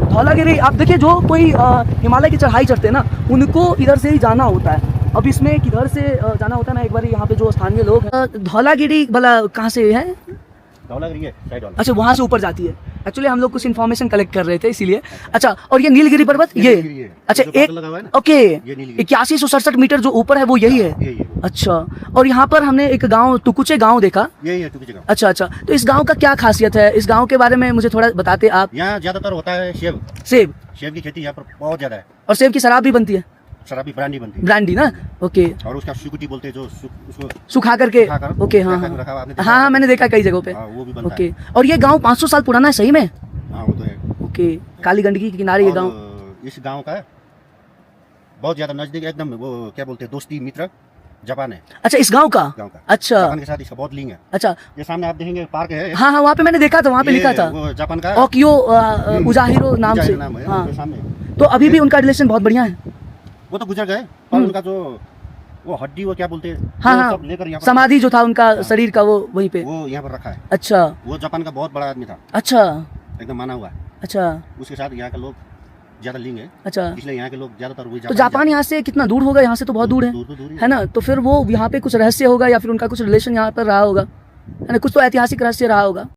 धौलागिरी आप देखिए, जो कोई हिमालय की चढ़ाई चढ़ते हैं ना, उनको इधर से ही जाना होता है। अब इसमें किधर से जाना होता है ना, एक बार यहाँ पे जो स्थानीय लोग हैं, धौलागिरी भला कहाँ से है? धौलागिरी है साइड वाला। अच्छा, वहाँ से ऊपर जाती है। एक्चुअली हम लोग कुछ इन्फॉर्मेशन कलेक्ट कर रहे थे इसीलिए। अच्छा, और ये नीलगिरी पर्वत ये अच्छा एक ओके 8167 मीटर जो ऊपर है वो यही है। अच्छा, और यहाँ पर हमने एक गांव टुकुचे गांव देखा। यही है टुकुचे गांव। अच्छा अच्छा, तो इस गांव का क्या खासियत है? इस गांव के बारे में मुझे थोड़ा बताते आप। यहाँ ज्यादातर होता है सेब। सेब की खेती यहाँ पर बहुत ज्यादा है। और सेब की शराब भी बनती है? शराबी ब्रांडी बनती है। ब्रांडी ना, ओके। और उसका सुकुटी बोलते हैं, जो उसको सुखा करके। ओके, हाँ हाँ, मैंने देखा कई जगहों पे। वो भी बनता ओके, और ये गांव 500 साल पुराना है सही में? हाँ वो तो है। ओके, काली गंडकी के किनारे ये गांव। इस गांव का बहुत ज्यादा नजदीक एकदम, वो क्या बोलते हैं, दोस्ती मित्र जापान है। अच्छा, इस गांव का? अच्छा, जापान के साथ इसका बहुत लिंक है। अच्छा, ये सामने आप देखेंगे पार्क है। हाँ हाँ, वहाँ पे मैंने देखा था, वहाँ पे लिखा था वो जापान का ओकियो उजाहिरो नाम से। हाँ, तो अभी भी उनका रिलेशन बहुत बढ़िया है। वो तो गुजर गए, पर उनका जो वो हड्डी, वो क्या बोलते हैं, हाँ हाँ, सब लेकर यहाँ समाधि जो था उनका शरीर का, वो वहीं पे, वो यहाँ पर रखा है। अच्छा, वो जापान का बहुत बड़ा आदमी था। अच्छा, एकदम माना हुआ है। अच्छा, उसके साथ यहाँ के लोग ज्यादा लिंक है। अच्छा, इसलिए यहाँ के लोग ज्यादातर वही तो जापान यहाँ से कितना दूर होगा? यहाँ से तो बहुत दूर है ना? तो फिर वो यहाँ पे कुछ रहस्य होगा या फिर उनका कुछ रिलेशन यहाँ पर रहा होगा, है ना? कुछ तो ऐतिहासिक रहस्य रहा होगा।